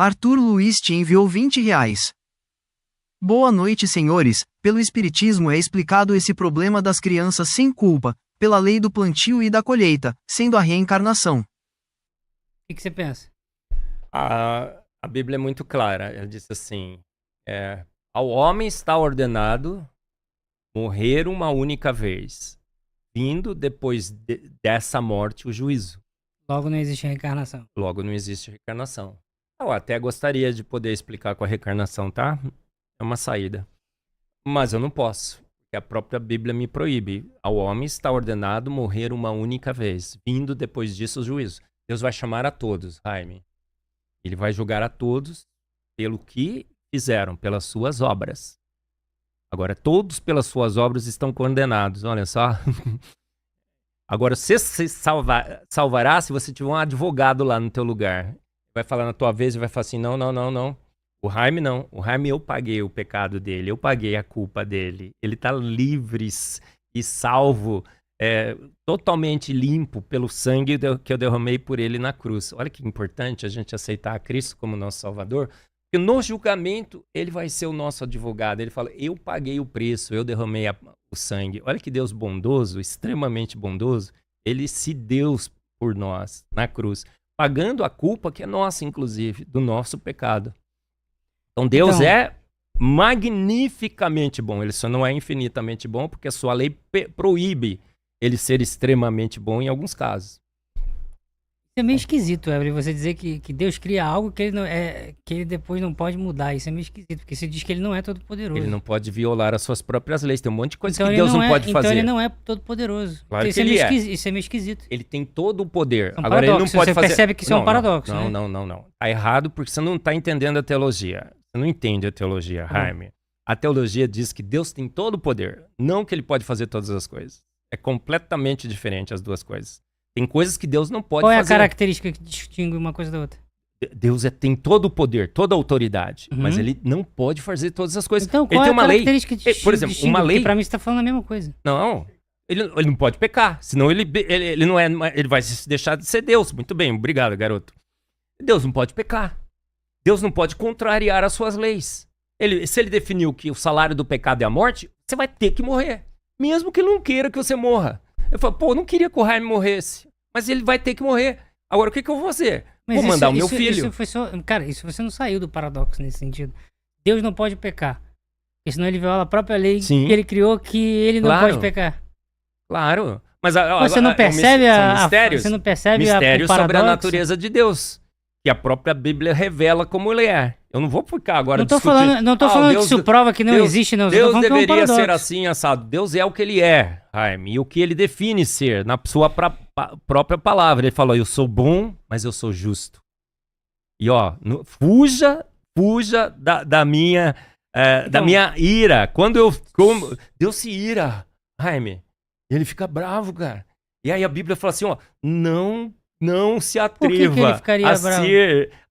Arthur Luiz te enviou R$ 20. Boa noite, senhores. Pelo Espiritismo é explicado esse problema das crianças sem culpa, pela lei do plantio e da colheita, sendo a reencarnação. O que você pensa? A Bíblia é muito clara. Ela diz assim: ao homem está ordenado morrer uma única vez, vindo depois dessa morte o juízo. Logo não existe reencarnação. Logo não existe reencarnação. Eu até gostaria de poder explicar com a reencarnação, tá? É uma saída. Mas eu não posso, porque a própria Bíblia me proíbe. Ao homem está ordenado morrer uma única vez, vindo depois disso o juízo. Deus vai chamar a todos, Jaime. Ele vai julgar a todos pelo que fizeram, pelas suas obras. Agora, todos pelas suas obras estão condenados, olha só. Agora, você se salvará se você tiver um advogado lá no teu lugar. Vai falar na tua vez e vai falar assim, não. O Jaime não. O Jaime eu paguei o pecado dele, eu paguei a culpa dele. Ele está livre e salvo, totalmente limpo pelo sangue que eu derramei por ele na cruz. Olha que importante a gente aceitar a Cristo como nosso Salvador. Porque no julgamento, ele vai ser o nosso advogado. Ele fala, eu paguei o preço, eu derramei o sangue. Olha que Deus bondoso, extremamente bondoso. Ele se deu por nós na cruz, pagando a culpa que é nossa, inclusive, do nosso pecado. Então Deus é magnificamente bom. Ele só não é infinitamente bom porque a sua lei proíbe ele ser extremamente bom em alguns casos. Isso é meio esquisito, Evelyn, você dizer que Deus cria algo que ele depois não pode mudar. Isso é meio esquisito, porque você diz que ele não é todo-poderoso. Ele não pode violar as suas próprias leis. Tem um monte de coisa então que Deus não pode fazer. Então ele não é todo-poderoso. Claro Isso que ele é. Isso é meio esquisito. Ele tem todo o poder. Agora ele não pode fazer... Você percebe que isso é um paradoxo, né? Não. Tá errado porque você não tá entendendo a teologia. Você não entende a teologia, Jaime. A teologia diz que Deus tem todo o poder. Não que ele pode fazer todas as coisas. É completamente diferente as duas coisas. Tem coisas que Deus não pode fazer. Qual é a característica que distingue uma coisa da outra? Deus tem todo o poder, toda a autoridade, mas ele não pode fazer todas as coisas. Então, ele tem uma lei. Por exemplo, uma lei. Porque pra mim você tá falando a mesma coisa. Não, ele não pode pecar, senão ele não é, ele vai deixar de ser Deus. Muito bem, obrigado, garoto. Deus não pode pecar. Deus não pode contrariar as suas leis. Se ele definiu que o salário do pecado é a morte, você vai ter que morrer, mesmo que ele não queira que você morra. Eu falo, eu não queria que o Jaime morresse, mas ele vai ter que morrer. Agora, o que eu vou fazer? Vou mandar o meu filho. Cara, isso você não saiu do paradoxo nesse sentido. Deus não pode pecar, porque senão ele viola a própria lei que ele criou, que ele não pode pecar. Claro. Mas você não percebe mistérios, você não percebe mistérios sobre a natureza de Deus, que a própria Bíblia revela como ele é. Eu não vou ficar agora discutindo. Não tô falando que isso prova que não existe, não. Deus deveria ser assim, assado. Deus é o que ele é, Jaime, e o que ele define ser, na sua própria palavra. Ele falou, eu sou bom, mas eu sou justo. E fuja da minha ira. Quando Deus se ira, Jaime, ele fica bravo, cara. E aí a Bíblia fala assim, não se atreva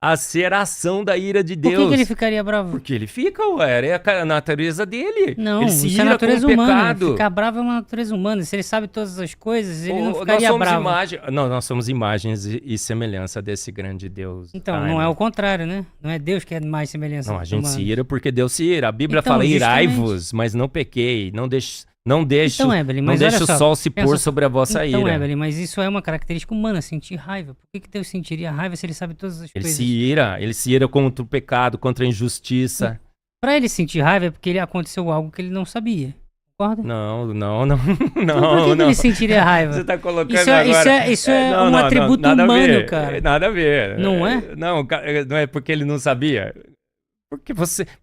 a ser a ação da ira de Deus. Por que ele ficaria bravo? Porque ele fica, é a natureza dele. Não, ele se isso ira é natureza com o humana. pecado. Ficar bravo é uma natureza humana. Se ele sabe todas as coisas, ele não ficaria bravo. Nós somos imagens e semelhança desse grande Deus. Então, não é o contrário, né? Não é Deus que é mais semelhança. Não, a gente se ira porque Deus se ira. A Bíblia fala, irai-vos, mas não pequei. Não deixe o sol se pôr sobre a vossa ira. Então, Evelyn, mas isso é uma característica humana, sentir raiva. Por que Deus sentiria raiva se ele sabe todas as coisas? Ele se ira contra o pecado, contra a injustiça. Pra ele sentir raiva é porque aconteceu algo que ele não sabia. Concorda? Não. Por que ele sentiria raiva? Você tá colocando agora... Isso é um atributo humano, cara. Nada a ver. Não é? Não é porque ele não sabia.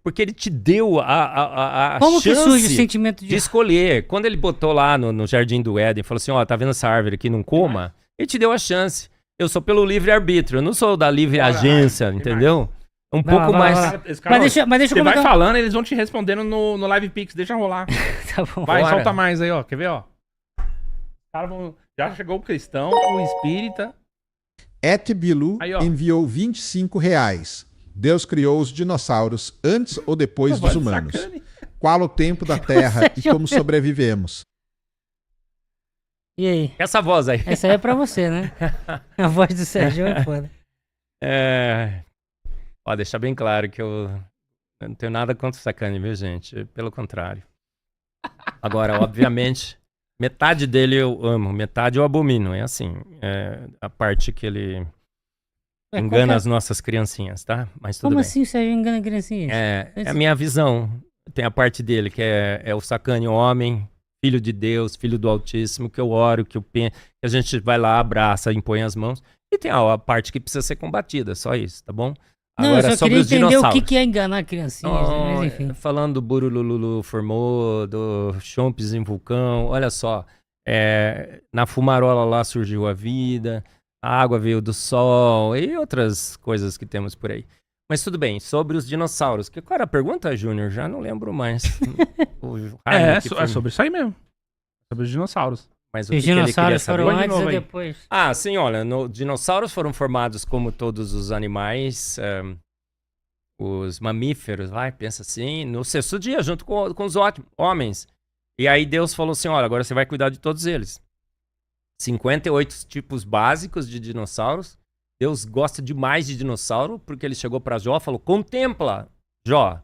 Porque ele te deu a Como chance que surge o sentimento de escolher. Quando ele botou lá no Jardim do Éden, falou assim, tá vendo essa árvore aqui, não coma? Ele te deu a chance. Eu sou pelo livre-arbítrio, eu não sou da livre agência, entendeu? Pouco mais... Mas deixa eu Você vai falando, eles vão te respondendo no Live Pix, deixa rolar. Tá bom. Vai, solta mais aí, quer ver, Os caras vão... Já chegou o cristão, o espírita. Bilu enviou R$ 25. Deus criou os dinossauros antes ou depois dos humanos? Qual o tempo da Terra e como sobrevivemos? E aí? Essa voz aí. Essa aí é pra você, né? A voz do Sérgio é foda. Ó, deixar bem claro que eu não tenho nada contra o Sacani, viu, gente? Pelo contrário. Agora, obviamente, metade dele eu amo, metade eu abomino. É assim, a parte que ele engana as nossas criancinhas, tá? Mas tudo Como bem. assim o Sérgio engana criancinhas? É a minha visão. Tem a parte dele que é o Sacani homem, filho de Deus, filho do Altíssimo, que eu oro, que a gente vai lá, abraça, impõe as mãos. E tem a parte que precisa ser combatida, só isso, tá bom? Não, Agora, eu só sobre queria os entender dinossauros. o que é enganar criancinhas, mas enfim. Falando do Burululu formou, do Chompes em vulcão, olha só, na fumarola lá surgiu a vida, a água veio do sol e outras coisas que temos por aí. Mas tudo bem, sobre os dinossauros. Qual era a pergunta, Júnior? Já não lembro mais. É sobre isso aí mesmo. Sobre os dinossauros. Mas Os dinossauros foram antes ou depois? Ah, sim, olha, dinossauros foram formados como todos os animais, os mamíferos, pensa assim, no sexto dia, junto com os homens. E aí Deus falou assim, olha, agora você vai cuidar de todos eles. 58 tipos básicos de dinossauros. Deus gosta demais de dinossauro, porque ele chegou para Jó e falou, contempla, Jó,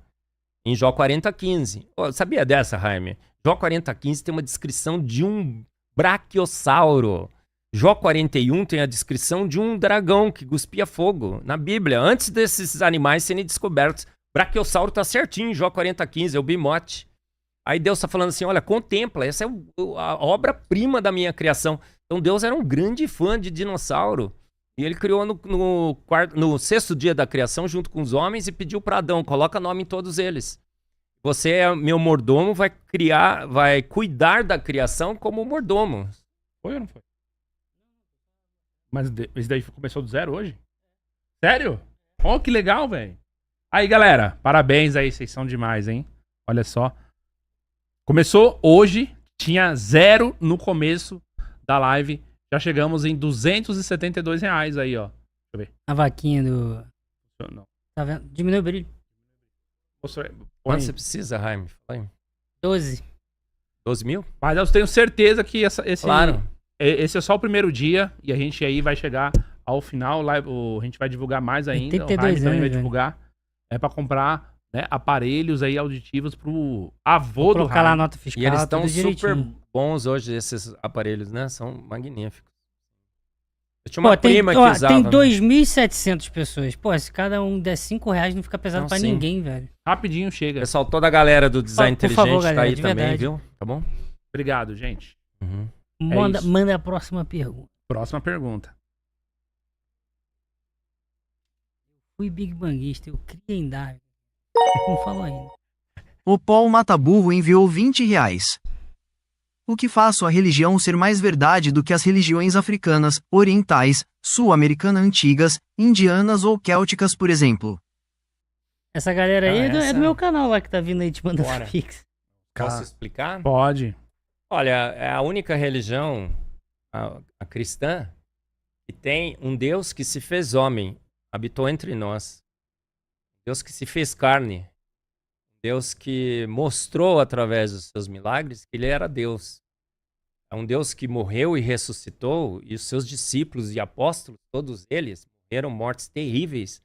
em Jó 40:15. Sabia dessa, Jaime? Jó 40:15 tem uma descrição de um braquiossauro. Jó 41 tem a descrição de um dragão que cuspia fogo na Bíblia. Antes desses animais serem descobertos, braquiossauro tá certinho em Jó 40:15, é o bimote. Aí Deus tá falando assim, olha, contempla, essa é a obra-prima da minha criação. Então Deus era um grande fã de dinossauro. E ele criou no sexto dia da criação junto com os homens e pediu para Adão, coloca nome em todos eles. Você é meu mordomo, vai cuidar da criação como mordomo. Foi ou não foi? Mas esse daí começou do zero hoje? Sério? Oh, que legal, velho. Aí, galera, parabéns aí, vocês são demais, hein? Olha só. Começou hoje, tinha 0 no começo da live. Já chegamos em R$272 aí, ó. Deixa eu ver. A vaquinha do... Não. Tá vendo? Diminui o brilho. Quanto você precisa, Jaime? 12. 12 mil? Mas eu tenho certeza que Claro. Esse é só o primeiro dia e a gente aí vai chegar ao final. A gente vai divulgar mais ainda. 82 o Jaime também vai anos, divulgar. É pra comprar, né, aparelhos aí auditivos pro avô Vou do colocar lá a Jaime. nota fiscal. E eles estão tudo super direitinho. bons hoje, esses aparelhos, né? São magníficos. Eu tinha uma Pô, tem prima que usava. tem né? 2.700 pessoas. Pô, se cada um der R$5, não fica pesado Não, pra sim. ninguém, velho. Rapidinho chega. Pessoal, toda a galera do Design Por Inteligente favor, tá galera, aí de também, verdade. viu? Tá bom? Obrigado, gente. Uhum. isso. Manda a próxima pergunta. Próxima pergunta. Fui Big Banguista, eu criei em Darwin. Não falou ainda. O Paul Mataburro enviou R$20. O que faz sua religião ser mais verdade do que as religiões africanas, orientais, sul-americanas antigas, indianas ou célticas, por exemplo? Essa galera aí é essa- do meu canal lá que tá vindo aí te mandando Bora. Pix. Posso explicar? Pode. Olha, é a única religião, a cristã, que tem um Deus que se fez homem, habitou entre nós. Deus que se fez carne. Deus que mostrou através dos seus milagres que ele era Deus. É um Deus que morreu e ressuscitou, e os seus discípulos e apóstolos, todos eles, morreram mortes terríveis,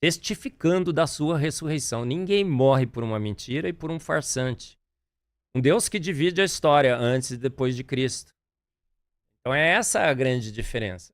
testificando da sua ressurreição. Ninguém morre por uma mentira e por um farsante. Um Deus que divide a história antes e depois de Cristo. Então é essa a grande diferença.